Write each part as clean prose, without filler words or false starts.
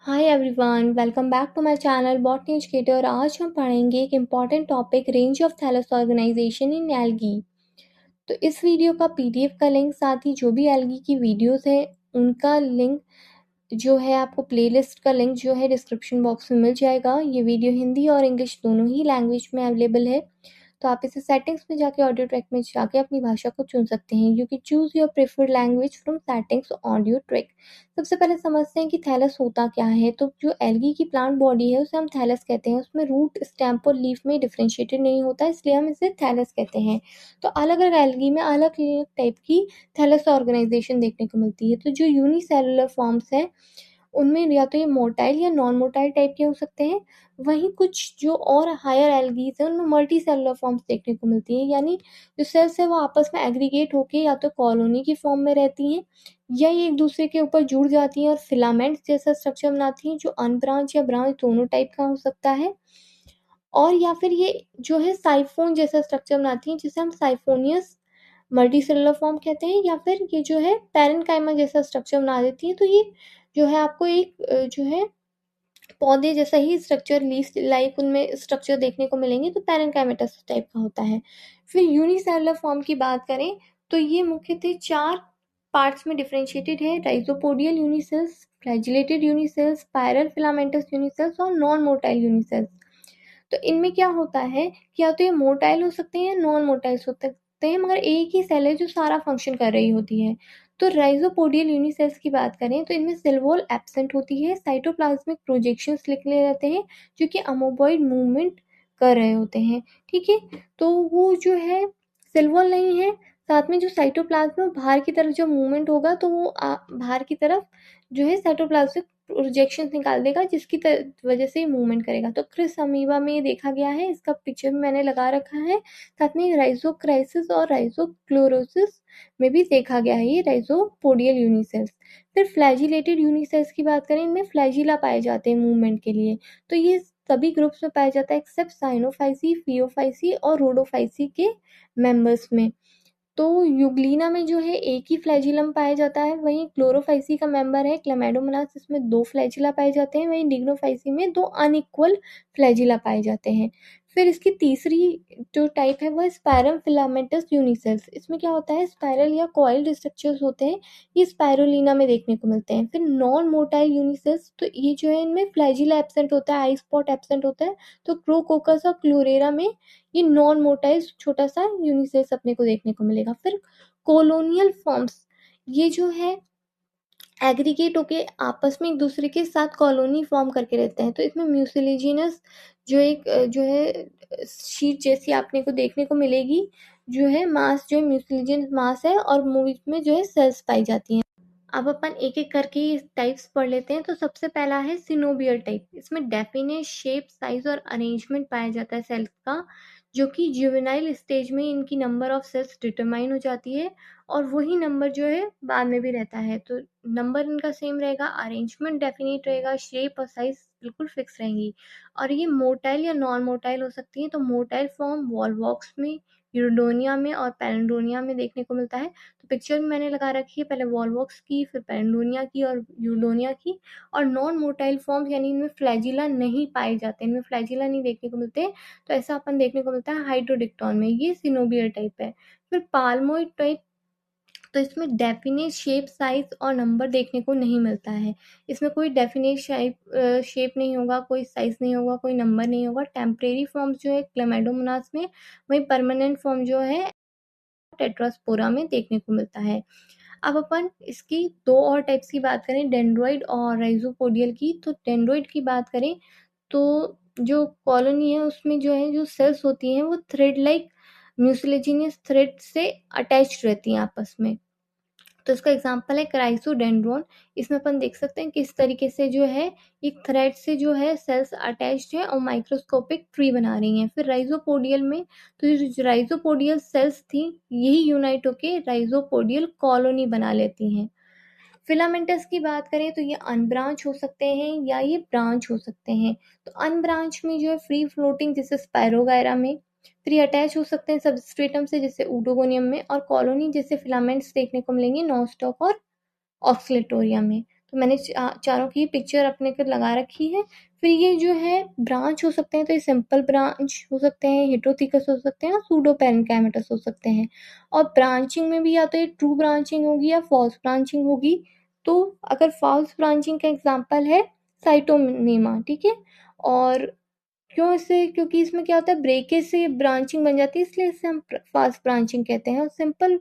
Hi everyone, welcome back to my channel botany educator. आज हम पढ़ेंगे एक important topic range of thallus organization in algae. तो इस वीडियो का पीडीएफ का लिंक, साथ ही जो भी एल्गी की वीडियोस है उनका लिंक जो है, आपको प्लेलिस्ट का लिंक जो है डिस्क्रिप्शन बॉक्स में मिल जाएगा। ये वीडियो हिंदी और इंग्लिश दोनों ही लैंग्वेज में अवेलेबल है। तो आप इसे सेटिंग्स में जाके ऑडियो ट्रैक में जाके अपनी भाषा को चुन सकते हैं। You can choose your preferred language from settings audio track. सबसे पहले समझते हैं कि थैलस होता क्या है। तो जो एल्गी की प्लांट बॉडी है उसे हम थैलस कहते हैं। उसमें रूट, स्टेम और लीफ में डिफरेंशिएटेड नहीं होता, इसलिए हम इसे थैलस कहते हैं। तो अलग अलग एल्गी में अलग अलग टाइप की थैलस ऑर्गेनाइजेशन देखने को मिलती है। तो जो यूनिसेलुलर फॉर्म्स हैं उनमें या तो ये मोटाइल या नॉन मोटाइल टाइप के हो सकते हैं। वहीं कुछ जो और हायर एल्गीज हैं उनमें मल्टी सेलुलर फॉर्म्स देखने को मिलती है, यानी जो सेल्स है वो आपस में एग्रीगेट होके या तो कॉलोनी की फॉर्म में रहती हैं या ये एक दूसरे के ऊपर जुड़ जाती हैं और फिलामेंट्स जैसा स्ट्रक्चर बनाती हैं, जो अनब्रांच या ब्रांच दोनों टाइप का हो सकता है। और या फिर ये जो है साइफोन जैसा स्ट्रक्चर बनाती हैं, जिसे हम साइफोनियस मल्टीसेलुलर फॉर्म कहते हैं। या फिर ये जो है पैरेन्काइमा जैसा स्ट्रक्चर बना देती है। तो ये जो है आपको एक जो है पौधे जैसा ही स्ट्रक्चर, लीफ लाइक उनमें स्ट्रक्चर देखने को मिलेंगे। तो पैरेन्काइमेटस टाइप का होता है। फिर यूनिसेलुलर फॉर्म की बात करें तो ये मुख्यतः 4 पार्ट्स में डिफरेंशिएटेड है: राइजोपोडियल यूनिसेल्स, फ्लैजिलेटेड यूनिसेल्स, स्पाइरल फिलामेंटस यूनिसेल्स और नॉन मोटाइल यूनिसेल्स। तो इनमें क्या होता है कि या तो ये मोटाइल हो सकते हैं या नॉन मोटाइल हो सकते हैं, मगर एक ही सेल है जो सारा फंक्शन कर रही होती है। तो राइजोपोडियल यूनिसेल्स की बात करें तो इनमें सेल वॉल एब्सेंट होती है, साइटोप्लाज्मिक प्रोजेक्शंस निकले रहते हैं जो कि अमोबॉइड मूवमेंट कर रहे होते हैं। ठीक है, तो वो जो है सेल वॉल नहीं है, साथ में जो साइटोप्लाज्म है बाहर की तरफ जो मूवमेंट होगा तो वो बाहर की तरफ जो है साइटोप्लाज्मिक प्रोजेक्शंस निकाल देगा, जिसकी वजह से मूवमेंट करेगा। तो क्रिस अमीबा में ये देखा गया है, इसका पिक्चर भी मैंने लगा रखा है। साथ में राइजोक्राइसिस और राइजोक्लोरोसिस में भी देखा गया है ये राइजोपोडियल यूनिसेल्स। फिर फ्लैजिलेटेड यूनिसेल्स की बात करें, इनमें फ्लैजिला पाए जाते हैं मूवमेंट के लिए। तो ये सभी ग्रुप्स में पाया जाता है एक्सेप्ट साइनोफाइसी, फियोफाइसी और रोडोफाइसी के मेंबर्स में। तो यूग्लिना में जो है एक ही फ्लैजिलम पाया जाता है। वहीं क्लोरोफाइसी का मेंबर है क्लेमेडोमोनास, इसमें 2 फ्लैजिला पाए जाते हैं। वहीं डिग्नोफाइसी में 2 अनइक्वल फ्लैजिला पाए जाते हैं। फिर इसकी तीसरी जो टाइप है वो स्पाइरल फिलामेंटस यूनिसेल्स। इसमें क्या होता है, स्पाइरल या कॉइल्ड स्ट्रक्चर्स होते हैं, ये स्पाइरोलिना में देखने को मिलते हैं। फिर नॉन मोटाइल यूनिसेल्स, तो ये जो है इनमें फ्लैजिला एब्सेंट होता है, आई स्पॉट एब्सेंट होता है। तो क्रोकोकस और क्लोरेरा में ये नॉन मोटाइल छोटा सा यूनिसेल्स अपने को देखने को मिलेगा। फिर कॉलोनियल फॉर्म्स, ये जो है एग्रीगेट होके आपस में एक दूसरे के साथ कॉलोनी फॉर्म करके रहते हैं। तो इसमें म्यूसिलेजिनस जो एक जो है शीट जैसी आपने को देखने को मिलेगी, जो है मास, जो है म्यूसिलेजिनस मास है और मूवीज में जो है सेल्स पाई जाती हैं। अब अपन एक एक करके टाइप्स पढ़ लेते हैं। तो सबसे पहला है सिनोबियल टाइप। इसमें डेफिनेट शेप, साइज और अरेंजमेंट पाया जाता है सेल्स का, जो कि जुवेनाइल स्टेज में इनकी नंबर ऑफ सेल्स डिटरमाइन हो जाती है और वही नंबर जो है बाद में भी रहता है। तो नंबर इनका सेम रहेगा, अरेंजमेंट डेफिनेट रहेगा, शेप और साइज बिल्कुल फिक्स रहेंगी। और ये मोटाइल या नॉन मोटाइल हो सकती है। तो मोटाइल फॉर्म वॉलवॉक्स में, यूरोडोनिया में और पैरेंडोनिया में देखने को मिलता है। तो पिक्चर में मैंने लगा रखी है पहले वॉलवॉक्स की, फिर पैरेंडोनिया की और यूडोनिया की। और नॉन मोटाइल फॉर्म्स यानी इनमें फ्लैजिला नहीं पाए जाते, इनमें फ्लैजिला नहीं देखने को मिलते। तो ऐसा अपन देखने को मिलता है हाइड्रोडिक्टॉन में, ये सिनोबियल टाइप है। फिर पाल्मोइड टाइप, तो इसमें डेफिनेट शेप, साइज और नंबर देखने को नहीं मिलता है। इसमें कोई डेफिनेट शेप नहीं होगा, कोई साइज नहीं होगा, कोई नंबर नहीं होगा। टेम्परेरी फॉर्म्स जो है क्लेमेडोमोनास में, वहीं परमानेंट फॉर्म जो है टेट्रास्पोरा में देखने को मिलता है। अब अपन इसकी 2 और टाइप्स की बात करें, डेंड्रॉइड और राइजोपोडियल की। तो डेंड्रॉइड की बात करें तो जो कॉलोनी है उसमें जो है जो सेल्स होती हैं वो थ्रेड लाइक म्यूसिलेजिनियस थ्रेड से अटैच्ड रहती हैं आपस में। तो इसका एग्जांपल है क्राइसोडेंड्रोन। इसमें अपन देख सकते हैं किस तरीके से जो है एक थ्रेड से जो है सेल्स अटैच्ड है और माइक्रोस्कोपिक ट्री बना रही हैं। फिर राइजोपोडियल में, तो ये जो राइजोपोडियल सेल्स थी यही यूनाइट होके राइजोपोडियल कॉलोनी बना लेती हैं। फिलामेंटस की बात करें तो ये अनब्रांच हो सकते हैं या ये ब्रांच हो सकते हैं। तो अनब्रांच में जो है फ्री फ्लोटिंग जैसे स्पायरोगायरा में, फ्री अटैच हो सकते हैं सबस्ट्रेटम से जैसे ऊडोगोनियम में, और कॉलोनी जैसे फिलामेंट्स देखने को मिलेंगे नॉनस्टॉक और ऑक्सलेटोरियम में। तो मैंने चारों की पिक्चर अपने को लगा रखी है। फिर ये जो है ब्रांच हो सकते हैं, तो ये सिंपल ब्रांच हो सकते हैं, हेटेरोथीकस हो सकते हैं और सूडो पैरेन्काइमेटस हो सकते हैं। और ब्रांचिंग में भी या तो ये ट्रू ब्रांचिंग होगी या फॉल्स ब्रांचिंग होगी। तो अगर फॉल्स ब्रांचिंग का एग्जांपल है साइटोनेमा, ठीक है। और क्यों इसे, क्योंकि इसमें क्या होता है, ब्रेकेज से ब्रांचिंग बन जाती है, इसलिए इसे हम फास्ट ब्रांचिंग कहते हैं। और सिंपल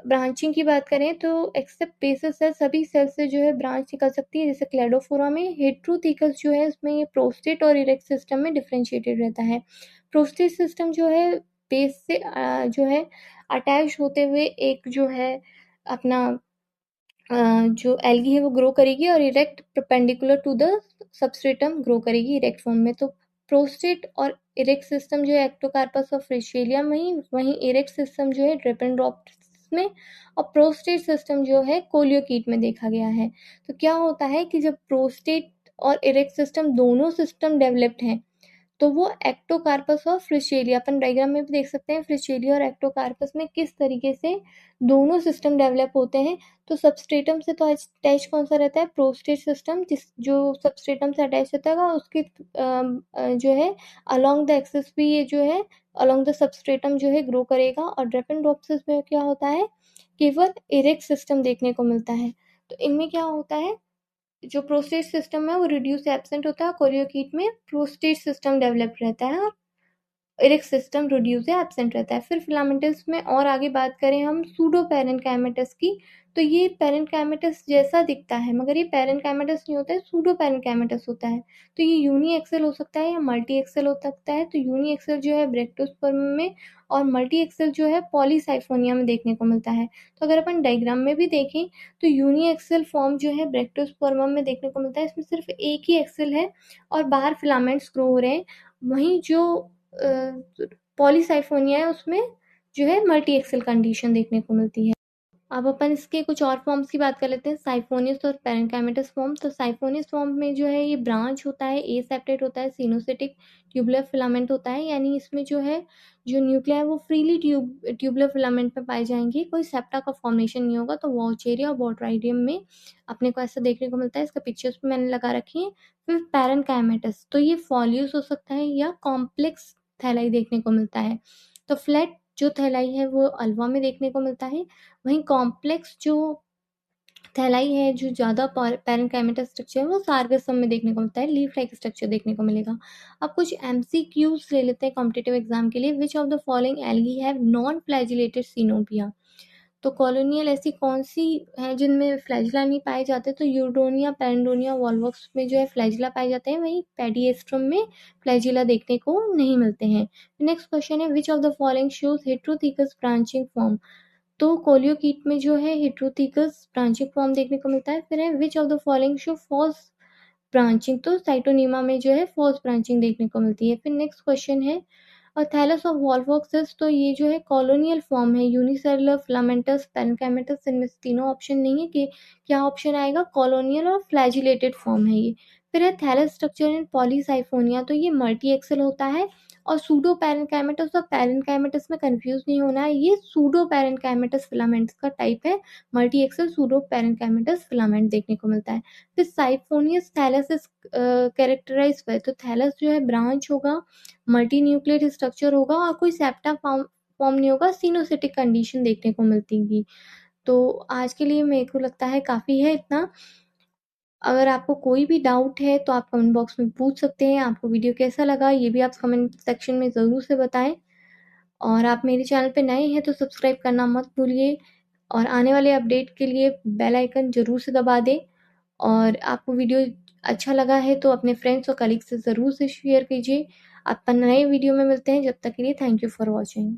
ब्रांचिंग की बात करें तो एक्सेप्ट बेसल सेल सभी सेल से जो है ब्रांच निकल सकती है, जैसे क्लेडोफोरा में। हेटेरोथीकस जो है उसमें ये प्रोस्टेट और इरेक्ट सिस्टम में डिफरेंशिएटेड रहता है। प्रोस्टेट सिस्टम जो है बेस से जो है अटैच होते हुए एक जो है अपना जो एल्गी है वो ग्रो करेगी और erect perpendicular to the substratum grow करेगी इरेक्ट फॉर्म में। तो प्रोस्टेट और इरेक्ट सिस्टम जो है एक्टोकार्पस और फ्रिशेलिया में ही, वहीं इरेक्ट सिस्टम जो है ड्रेपेनड्रॉप्स में, और प्रोस्टेट सिस्टम जो है कोलियोकीट में देखा गया है। तो क्या होता है कि जब प्रोस्टेट और इरेक्ट सिस्टम दोनों सिस्टम डेवलप्ड हैं, तो वो एक्टोकार्पस और फ्रिशेलिया, अपन डायग्राम में भी देख सकते हैं फ्रिशेलिया और एक्टोकार्पस में किस तरीके से दोनों सिस्टम डेवलप होते हैं। तो सबस्ट्रेटम से तो अटैच कौन सा रहता है, प्रोस्टेट सिस्टम, जिस जो सबस्ट्रेटम से अटैच रहता है उसके जो है अलोंग द एक्सिस भी ये जो है अलोंग द सबस्ट्रेटम जो है ग्रो करेगा। और ड्रेपेनड्रॉप्सिस में क्या होता है, केवल इरेक्ट सिस्टम देखने को मिलता है। तो इनमें क्या होता है, जो प्रोस्टेट सिस्टम है वो रिड्यूस एब्सेंट होता है, कोरियोकीट में प्रोस्टेट सिस्टम डेवलप रहता है और इरेक्ट सिस्टम रिड्यूस या एब्सेंट रहता है। फिर फिलामेंटस में और आगे बात करें हम सूडो पैरेन्काइमेटस की, तो ये पैरेन्काइमेटस जैसा दिखता है मगर ये पैरेन्काइमेटस नहीं होता है, सूडो पैरेन्काइमेटस होता है। तो ये यूनी एक्सेल हो सकता है या मल्टी एक्सेल हो सकता है। तो यूनी एक्सेल जो है ब्रेक्टोस्पर्म में और मल्टी एक्सेल जो है पॉलीसाइफोनिया में देखने को मिलता है। तो अगर अपन डायग्राम में भी देखें तो यूनी एक्सेल फॉर्म जो है ब्रेक्टोस्पर्म में देखने को मिलता है, इसमें सिर्फ एक ही एक्सेल है और बाहर फिलामेंट्स ग्रो हो रहे हैं। वहीं जो पॉलीसाइफोनिया है उसमें जो है मल्टी एक्सेल कंडीशन देखने को मिलती है। अब अपन इसके कुछ और फॉर्म्स की बात कर लेते हैं, साइफोनियस और पैरेन्काइमेटस फॉर्म। तो साइफोनियस फॉर्म में जो है ये ब्रांच होता है, ए सेपरेट होता है, सिनोसिटिक ट्यूबुलर फिलामेंट होता है, यानी इसमें जो है जो न्यूक्लिया है वो फ्रीली ट्यूबुलर फिलामेंट में पाए जाएंगे, कोई सेप्टा का फॉर्मेशन नहीं होगा। तो वॉचेरिया और बोट्राइडियम में अपने को ऐसा देखने को मिलता है, इसका पिक्चर्स भी मैंने लगा रखी है। फिर पैरेन्काइमेटस, तो ये फॉल्यूस हो सकता है या कॉम्प्लेक्स थैलाई देखने को मिलता है। तो फ्लैट जो थैलाई है वो अल्वा में देखने को मिलता है, वहीं कॉम्प्लेक्स जो थैलाई है जो ज़्यादा पैरेन्काइमेटस स्ट्रक्चर है वो सार्गसम में देखने को मिलता है, लीफ लाइक स्ट्रक्चर देखने को मिलेगा। अब कुछ एमसीक्यूज ले लेते हैं कॉम्पिटिटिव एग्जाम के लिए। Which of the following algae have non flagellated सिनोपिया। तो कॉलोनियल ऐसी कौन सी है जिनमें फ्लैजिला नहीं पाए जाते, तो यूडोनिया, पेरेंडोनिया, वॉल्वॉक्स में जो है फ्लैजिला पाए जाते हैं, वहीं पेडिएस्ट्रम में फ्लैजिला देखने को नहीं मिलते हैं। नेक्स्ट क्वेश्चन है, which of the following shows heterotrichous branching form. तो कोलियोकीट में जो है हेटेरोथीकस ब्रांचिंग फॉर्म देखने को मिलता है। फिर है which of the following show false branching, तो साइटोनीमा में जो है फॉल्स ब्रांचिंग देखने को मिलती है। फिर नेक्स्ट क्वेश्चन है, और थैलस ऑफ वॉल्वॉक्सेस, तो ये जो है कॉलोनियल फॉर्म है, यूनिसेलुलर, फिलामेंटस, पैरेन्काइमेटस, इनमें से तीनों ऑप्शन नहीं है कि क्या ऑप्शन आएगा, कॉलोनियल और फ्लैजिलेटेड फॉर्म है ये। फिर है थैलस स्ट्रक्चर इन पॉलीसाइफोनिया, तो ये मल्टी एक्सेल होता है। और सूडो पैरेन्काइमेटस और पैरेन्काइमेटस में कंफ्यूज नहीं होना है, ये सूडो पैरेन्काइमेटस फिलामेंट्स का टाइप है, multi axial pseudo parenchymatous filament देखने को मिलता है। फिर siphonous thallus is characterize by, तो थैलस जो है ब्रांच होगा, मल्टी न्यूक्लियर स्ट्रक्चर होगा और कोई सेप्टा फॉर्म नहीं होगा, सिनोसिटिक कंडीशन देखने को मिलती। तो आज के लिए मेरे को लगता है काफ़ी है इतना। अगर आपको कोई भी डाउट है तो आप कमेंट बॉक्स में पूछ सकते हैं। आपको वीडियो कैसा लगा ये भी आप कमेंट सेक्शन में ज़रूर से बताएं। और आप मेरे चैनल पे नए हैं तो सब्सक्राइब करना मत भूलिए, और आने वाले अपडेट के लिए बेल आइकन ज़रूर से दबा दें। और आपको वीडियो अच्छा लगा है तो अपने फ्रेंड्स और कलीग से ज़रूर से शेयर कीजिए। अपन नए वीडियो में मिलते हैं, जब तक के लिए थैंक यू फॉर वॉचिंग।